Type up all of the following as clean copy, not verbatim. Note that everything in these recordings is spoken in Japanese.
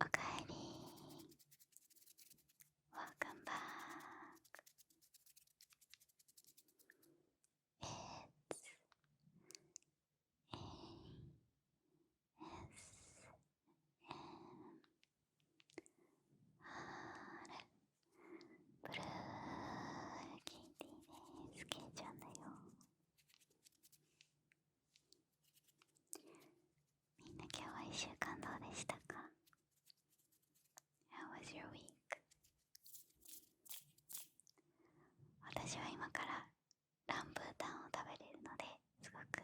おかえり。 Welcome back. It's ASMR ブルーキティです。ケイちゃんだよ。みんな今日は1週間どうでしたか？ How was your week? 私は今からランブータンを食べれるのですごく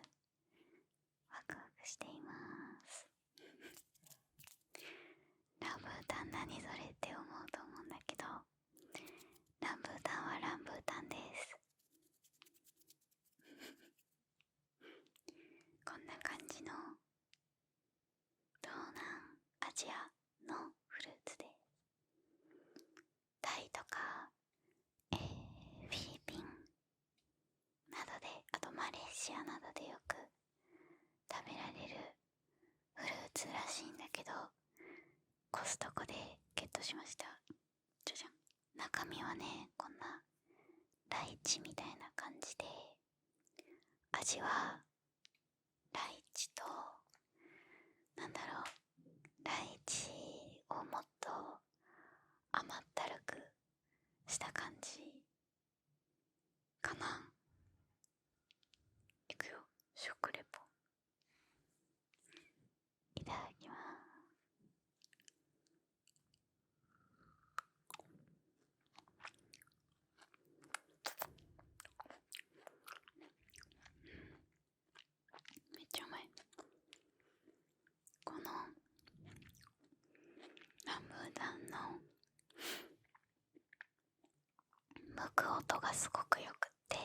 ワクワクしています。ランブータン何それって思うと思うんだけど、ランブータンはランブータンです。こんな感じの東南アジアのフルーツです。タイとか、フィリピンなどで、あとマレーシアなどでよく食べられるフルーツらしいんだけど、コストコでゲットしました。じゃじゃん。中身はね、こんなライチみたいな感じで、味はライチと、なんだろう、ライチをもっと甘ったるくした感じかな。いくよ、食レポいただきます。めっちゃうまい。このランブータンの剥く音がすごくよくって、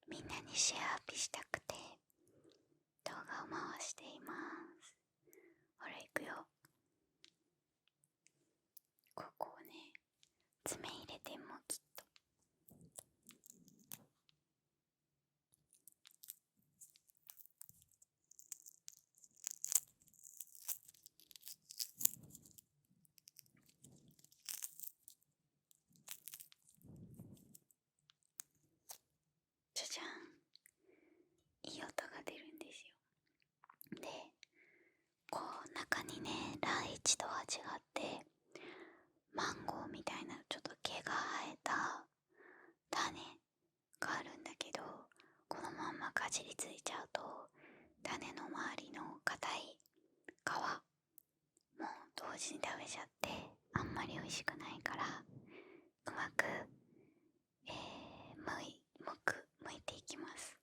みんなにシェアアピしたくて動画を回しています。ほらいくよ。ここをね、爪入れてもきっと。じゃじゃん、いい音が出るんですよ。で、こう中にね、ライチとは違ってマンゴーみたいなちょっと毛が生えた種があるんだけど、このまんまかじりついちゃうと種の周りの硬い皮もう同時に食べちゃってあんまり美味しくないから、うまく、剥いていきます。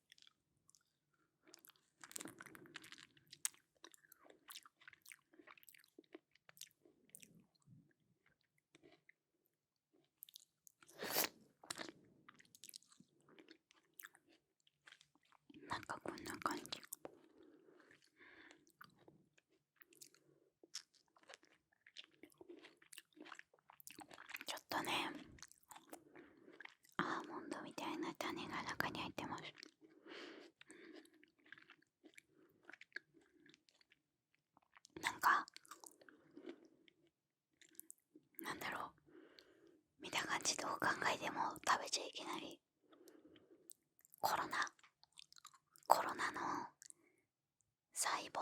なんかこんな感じ。ちょっとね、アーモンドみたいな種が中に入ってます。なんかなんだろう、見た感じどう考えても食べちゃいけないコロナの細胞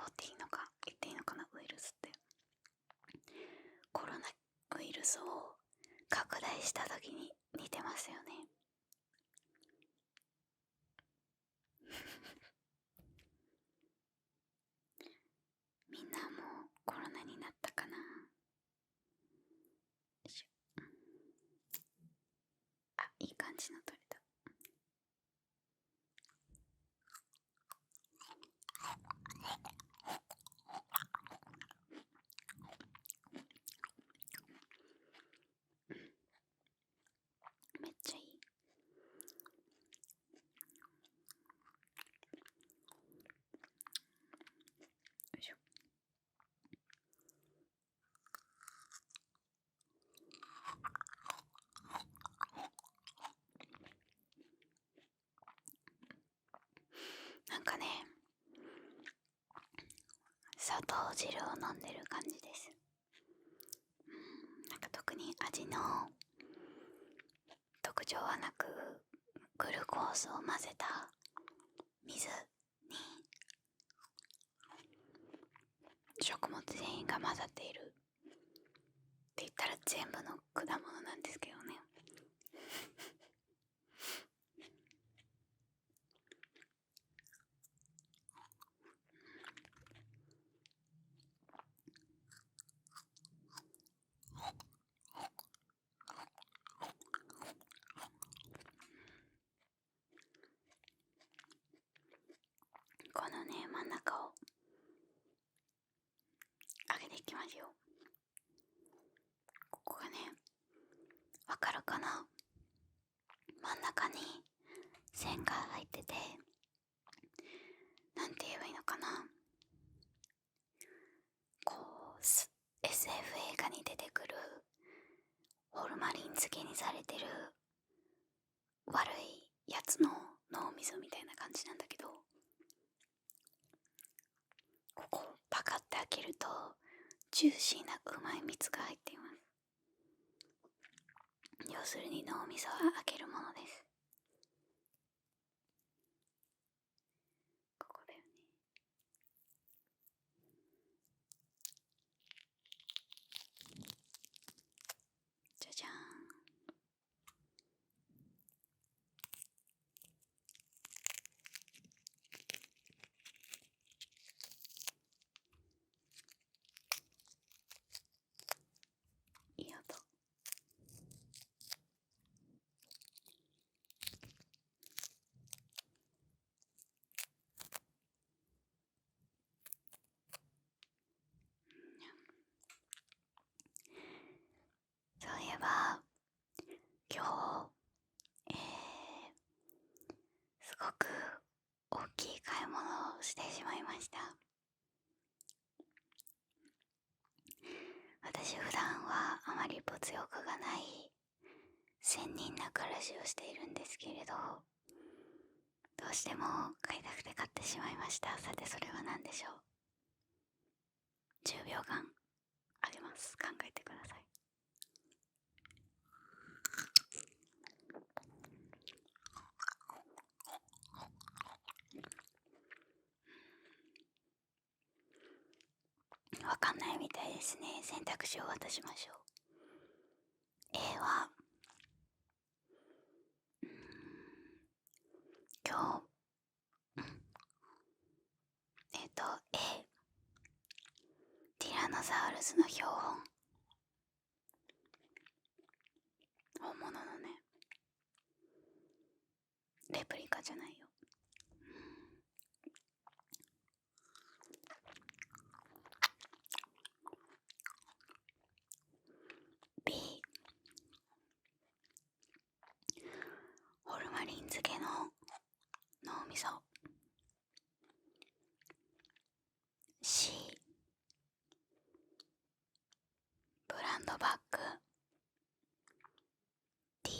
っていいのか言っていいのかな、ウイルスって。コロナウイルスを拡大した時に似てますよね。みんなもうコロナになったかな。あ、いい感じの取れた。めっちゃいい。砂糖汁を飲んでる感じです。なんか特に味の特徴はなく、グルコースを混ぜた水に食物繊維が混ざっているって言ったら全部の果物なんですけどね。このね、真ん中を上げていきますよ。ここがね、わかるかな？真ん中に線が入ってて、なんて言えばいいのかな、こうSF 映画に出てくるホルマリン漬けにされてる悪いやつの脳みそみたいな感じなんだけど、ここをパカって開けるとジューシーなうまい蜜が入っています。要するに脳みそは開けるものです。ここだよね。じゃじゃーん。いい音。そういえば今日、すごく大きい買い物をしてしまいました。私普段はあまり物欲がない仙人な暮らしをしているんですけれど、どうしても買いたくて買ってしまいました。さてそれは何でしょう。10秒間あげます。考えてください。わかんないみたいですね。選択肢を渡しましょう。 A は今日A、 ティラノサウルスの標本、本物のね、レプリカじゃないよ。B、 ホルマリン漬けの脳みそ。 C、 ブランドバッグ。 D、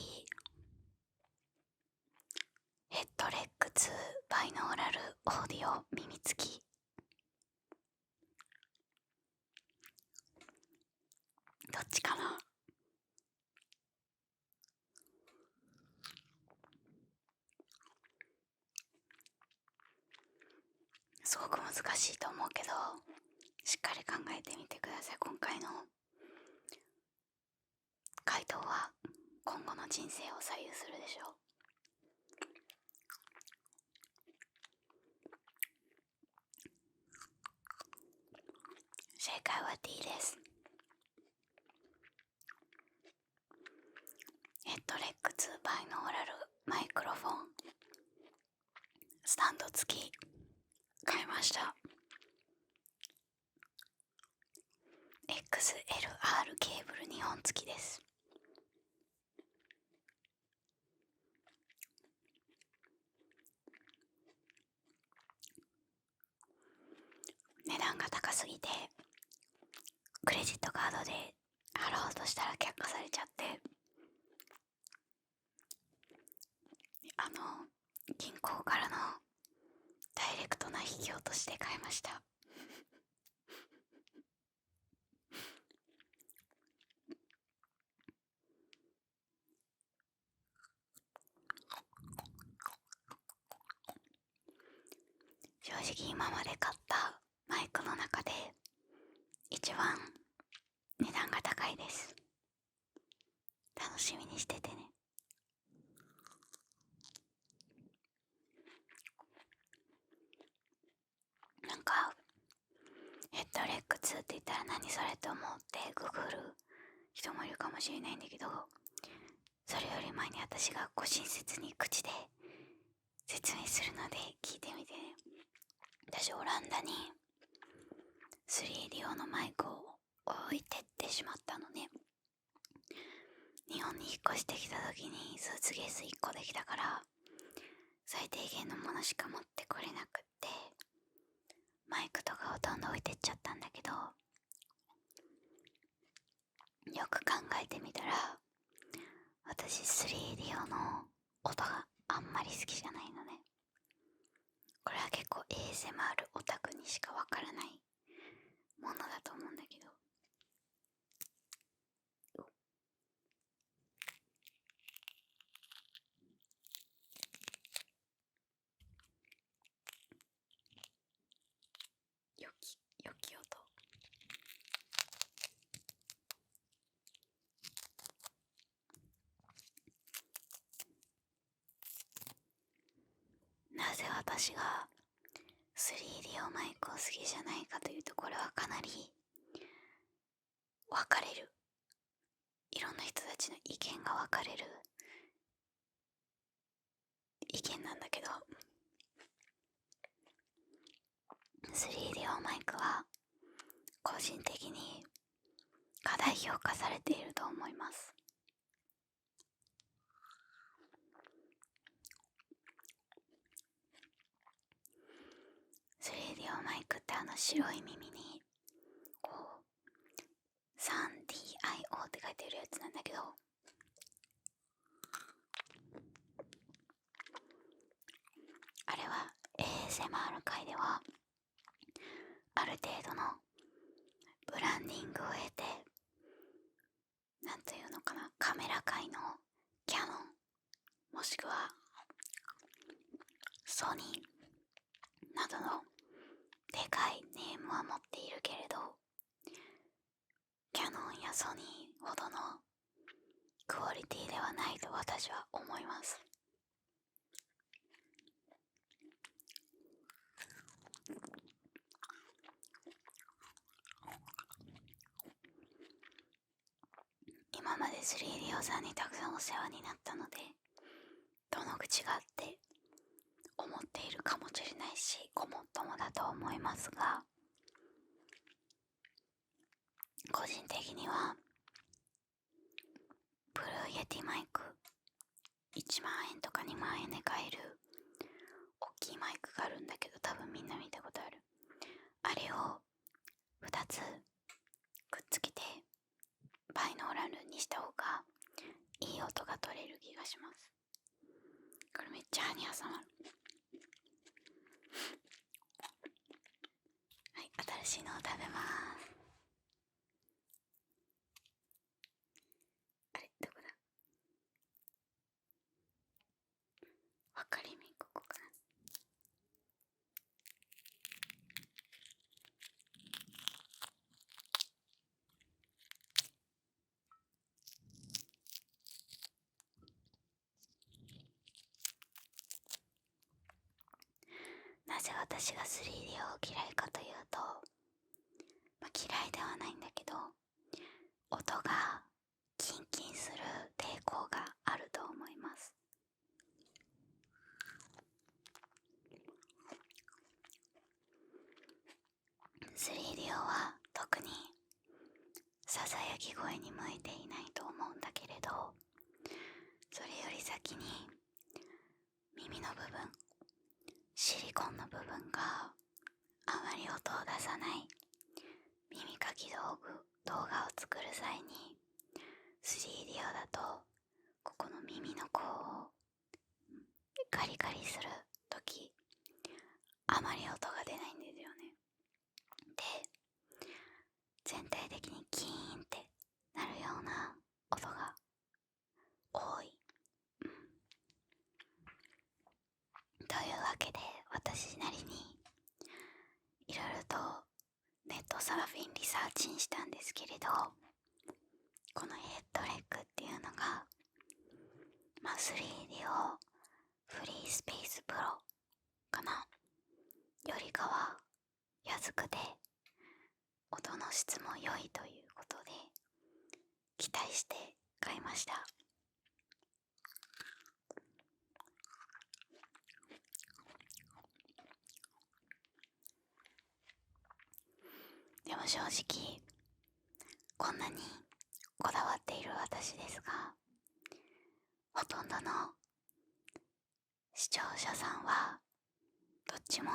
ヘッドレック2バイノーラルオーディオ耳つき。どっちかな？すごく難しいと思うけど、しっかり考えてみてください。今回の回答は今後の人生を左右するでしょう。正解は D です。ヘッドレック2バイノーラルマイクロフォンスタンド付き買いました。 XLR ケーブル2本付きです。値段が高すぎてクレジットカードで払おうとしたら却下されちゃって、銀行からのダイレクトな引き落としで買いました。直今まで買ったマイクの中で一番値段が高いです。楽しみにしててね。なんかヘッドレック2って言ったら何それと思ってググる人もいるかもしれないんだけど、それより前に私がご親切に口で説明するので聞いてみてね。私オランダに 3D 用のマイクを置いてってしまったのね。日本に引っ越してきた時にスーツケース1個できたから最低限のものしか持ってこれなくって、マイクとかほとんど置いてっちゃったんだけど、よく考えてみたら私 3D 用の音があんまり好きじゃないのね。これは結構 ASMR オタクにしかわからないものだと思うんだけど、よき音。なぜ私が 3D 用マイクを好きじゃないかというと、これはかなり分かれる、いろんな人たちの意見が分かれる意見なんだけど、 3D 用マイクは個人的に過大評価されていると思います。3D 用マイクって白い耳にこう 3DIO って書いてるやつなんだけど、あれは ASMR 界ではある程度のブランディングを得て、なんというのかな、カメラ界のキャノンもしくはソニーなどのでかいネームは持っているけれど、キャノンやソニーほどのクオリティではないと私は思います。今まで 3D 用さんにたくさんお世話になったので、どの口があって思っているかもしれないし、ごもっともだと思いますが、個人的にはブルーイエティマイク1万円とか2万円で買える大きいマイクがあるんだけど、多分みんな見たことある。あれを2つくっつけてバイノーラルにした方がいい音が取れる気がします。これめっちゃ歯に挟まる。はい、新しいのを食べます。あれ、どこだ、分かりみここかな。なぜ私が 3D を嫌いかというと、嫌いではないんだけど、音がキンキンする抵抗があると思います。3D は特にささやき声に向いていないと思うんだけれど、それより先に耳の部分、シリコンの部分があまり音を出さない耳かき動画を作る際に 3D 用だとここの耳の甲をガリガリするときあまり音が出ないんですよね。で、全体的にキーンってなるような音が多い、というわけで私なりにサーフィンリサーチンしたんですけれど、このヘッドレッグっていうのが、3D をフリースペースプロかなよりかは安くて音の質も良いということで期待して買いました。でも正直こんなにこだわっている私ですが、ほとんどの視聴者さんはどっちも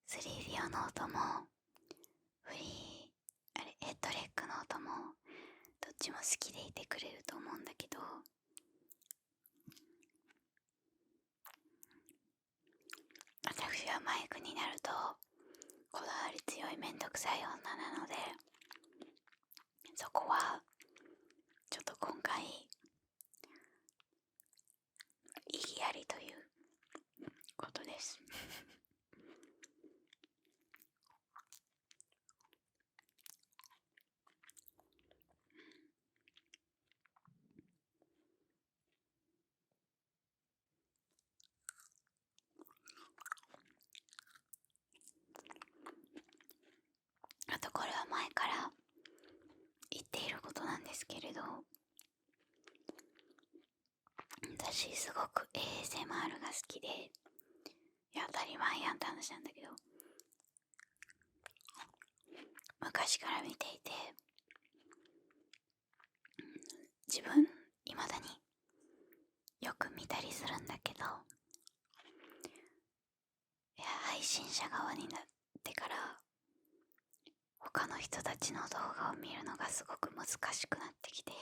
スリービオの音もフリーヘッドレッグの音もどっちも好きでいてくれると思うんだけど、私はマイクになるとこだわり強いめんどくさい女なので、そこはちょっと今回意義ありということですあとこれは前から言っていることなんですけれど、私すごく ASMR が好きで、当たり前やんって話なんだけど、昔から見ていて、自分未だによく見たりするんだけど、配信者側になってから他の人たちの動画を見るのがすごく難しくなってきて、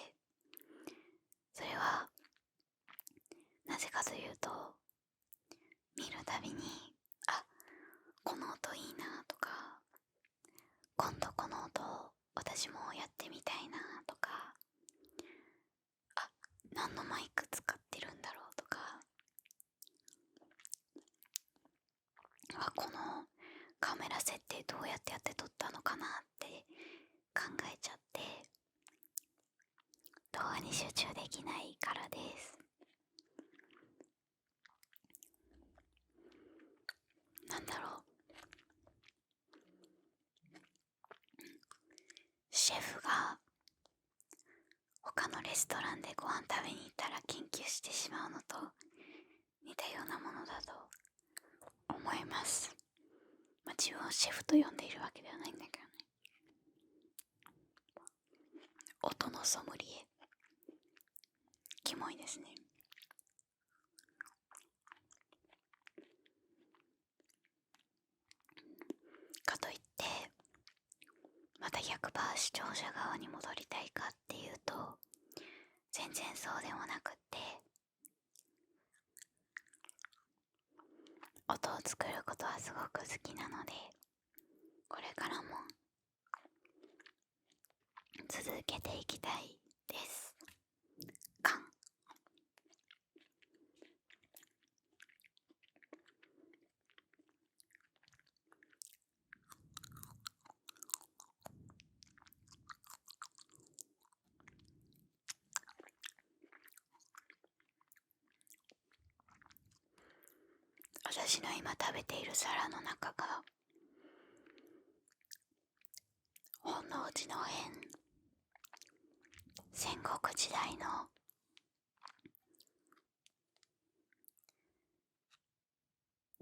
それはなぜかというと、見るたびにこの音いいなとか、今度この音私もやってみたいなとか、何のマイク使ってるんだろうとか、このカメラ設定どうやって撮ったのかなって考えちゃって動画に集中できないからです。なんだろう、シェフが他のレストランでご飯食べに行ったら研究してしまうのと似たようなものだと思います。自分をシェフと呼んでいるわけではないんだけどね。音のソムリエ、キモいですね。かといってまた 100% 視聴者側に戻りたいかっていうと全然そうでもなくって、音を作ることはすごく好きなので、これからも続けていきたいです。私の今食べている皿の中が本能寺の変、戦国時代の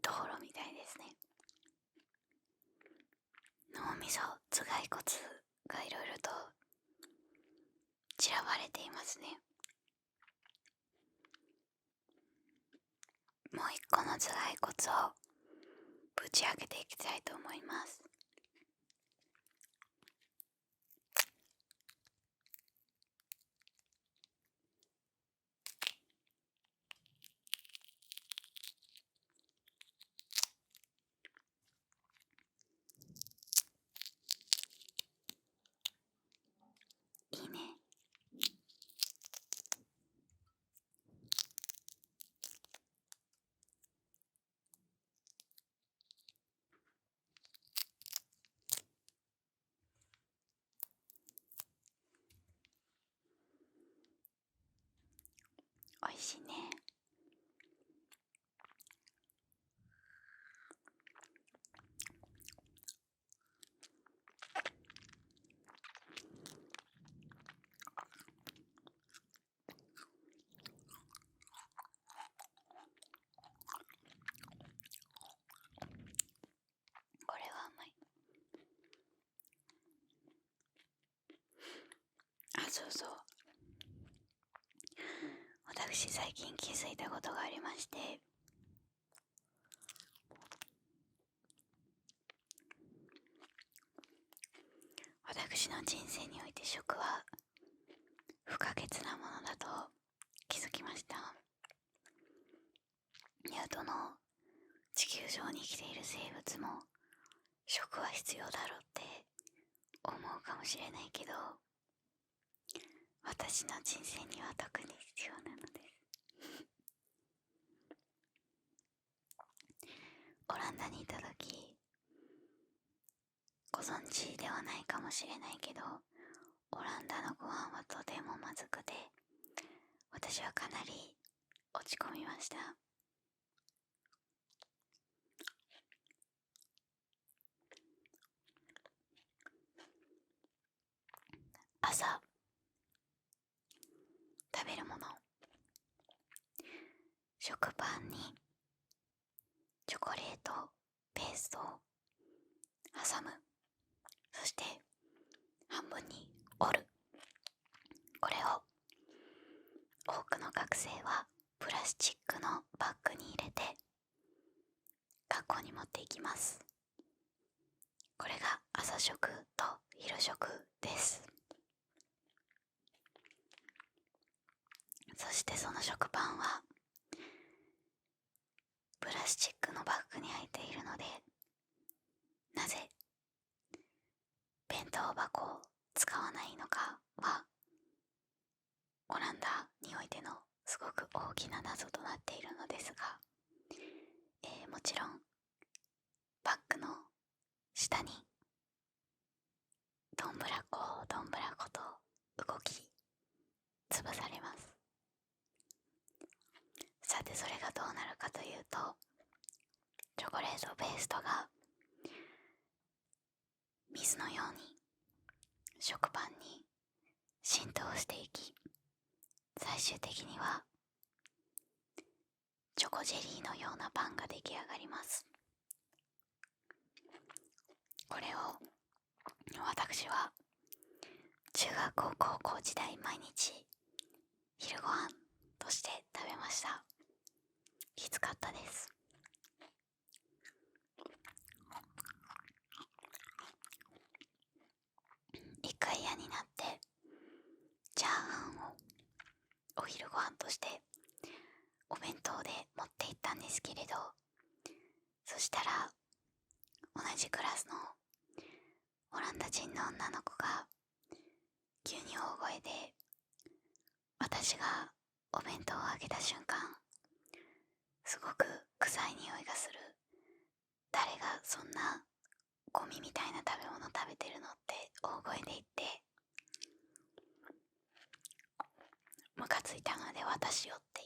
道路みたいですね。脳みそ、頭蓋骨がいろいろと散らばれていますね。もう一個の頭蓋骨をぶち上げていきたいと思います。いいね。味しいね。これはうまい。あ、そうそう、私最近気づいたことがありまして、私の人生において食は不可欠なものだと気づきました。ニュートの地球上に生きている生物も食は必要だろうって思うかもしれないけど、私の人生には特に必要なのです。オランダにいた時、ご存知ではないかもしれないけど、オランダのご飯はとてもまずくて、私はかなり落ち込みました。朝食べるもの、食パンにチョコレートペーストを挟む、そして半分に折る。これを多くの学生はプラスチックのバッグに入れて学校に持っていきます。これが朝食と昼食です。そしてその食パンはプラスチックのバッグに入っているので、なぜ弁当箱を使わないのかはオランダにおいてのすごく大きな謎となっているのですが、もちろんバッグの下にどんぶらこどんぶらこと動き潰されます。さてそれがどうなるかというと、チョコレートペーストが水のように食パンに浸透していき、最終的にはチョコジェリーのようなパンが出来上がります。これを私は中学校高校時代毎日昼ご飯として食べました。きつかったです。一回嫌になってチャーハンをお昼ご飯としてお弁当で持って行ったんですけれど、そしたら同じクラスのオランダ人の女の子が急に大声で、私がお弁当を開けた瞬間、すごく臭い匂いがする、誰がそんなゴミみたいな食べ物食べてるのって大声で言って、ムカついたので私よって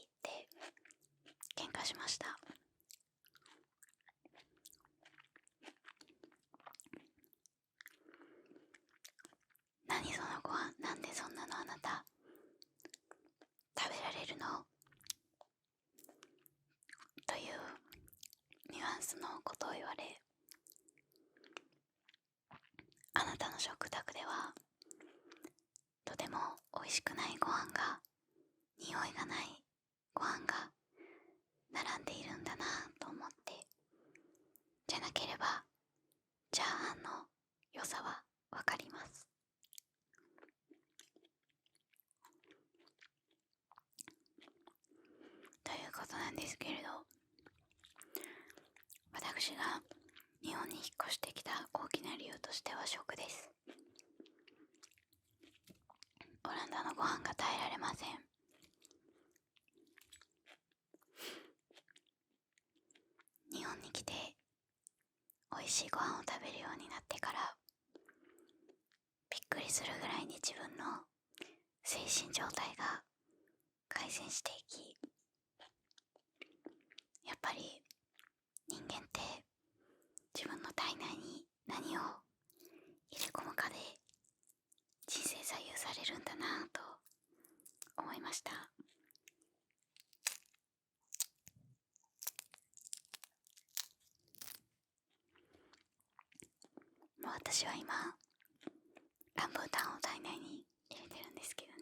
言って喧嘩しました。何そのご飯、なんでそんなのあなた食べられるのというニュアンスのことを言われ、あなたの食卓ではとても美味しくないご飯が、匂いがないご飯が並んでいるんだなと思って、じゃなければチャーハンの良さはわかります。ということなんですけれど、私が日本に引っ越してきた大きな理由としては食です。オランダのご飯が耐えられません。日本に来て美味しいご飯を食べるようになってから、びっくりするぐらいに自分の精神状態が改善していき、やっぱり人間って自分の体内に何を入れ込むかで人生左右されるんだなぁと思いました。もう私は今ランブータンを体内に入れてるんですけどね。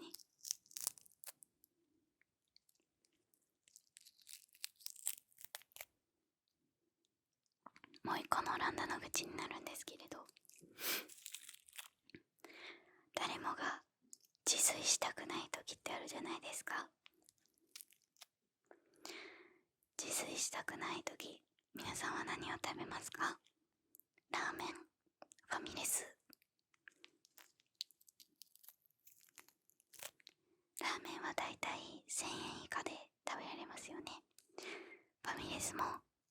もう一個のオランダの愚痴になるんですけれど、誰もが自炊したくない時ってあるじゃないですか。自炊したくない時、皆さんは何を食べますか？ラーメン、ファミレス。ラーメンはだいたい1000円以下で食べられますよね。ファミレスも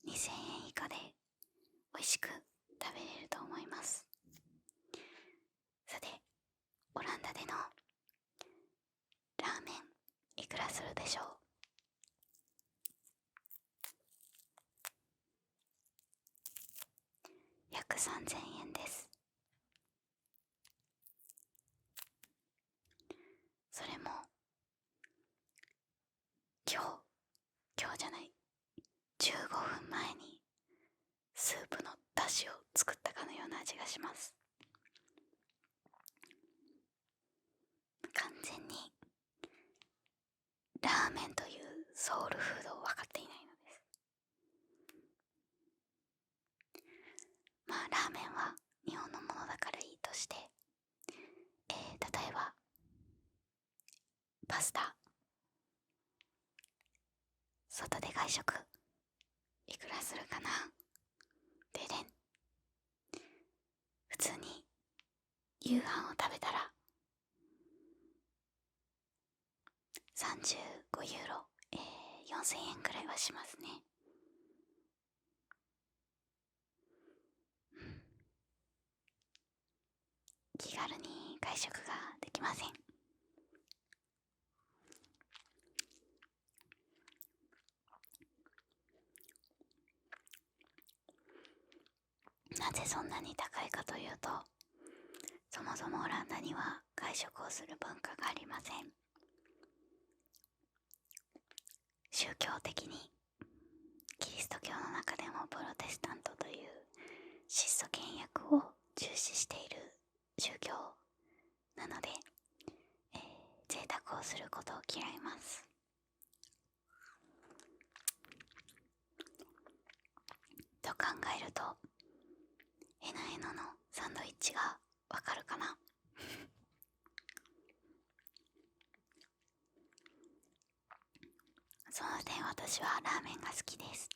2000円以下で美味しく食べれると思います。さて、オランダでのラーメンいくらするでしょう？約3000円です。それも今日じゃない、15分前にスープの出汁を作ったかのような味がします。完全にラーメンというソウルフードを分かっていないのです。まあラーメンは日本のものだからいいとして、例えばパスタ、外で外食いくらするかな？ででん、普通に夕飯を食べたら35ユーロ、4000円くらいはしますね。気軽に外食ができません。なぜそんなに高いかというと、そもそもオランダには外食をする文化がありません。宗教的にキリスト教の中でもプロテスタントという質素倹約を重視している宗教なので、贅沢をすることを嫌います。と考えると、えなえののサンドイッチがわかるかな？その点私はラーメンが好きです。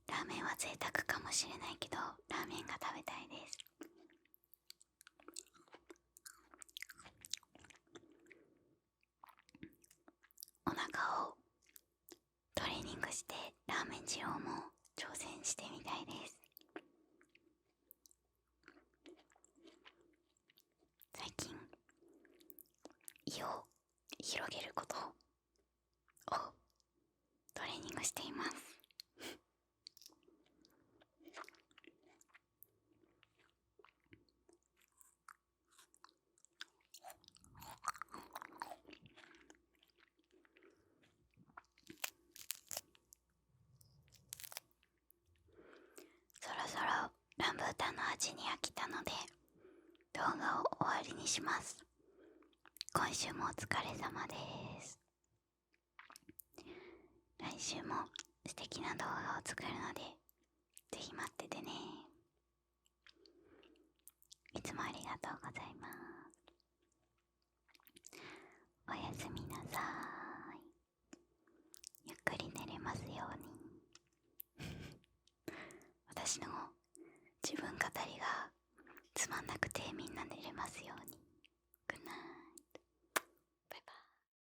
ラーメンは贅沢かもしれないけど、ラーメンが食べたいです。お腹をトレーニングしてラーメン二郎も挑戦してみたいです。最近胃を広げることをトレーニングしています。そろそろランブータンの味に飽きたので動画を終わりにします。今週もお疲れ様です。来週も素敵な動画を作るのでぜひ待っててね。いつもありがとうございます。おやすみなさーい。ゆっくり寝れますように。私の自分語りがつまんなくてみんな寝れますように。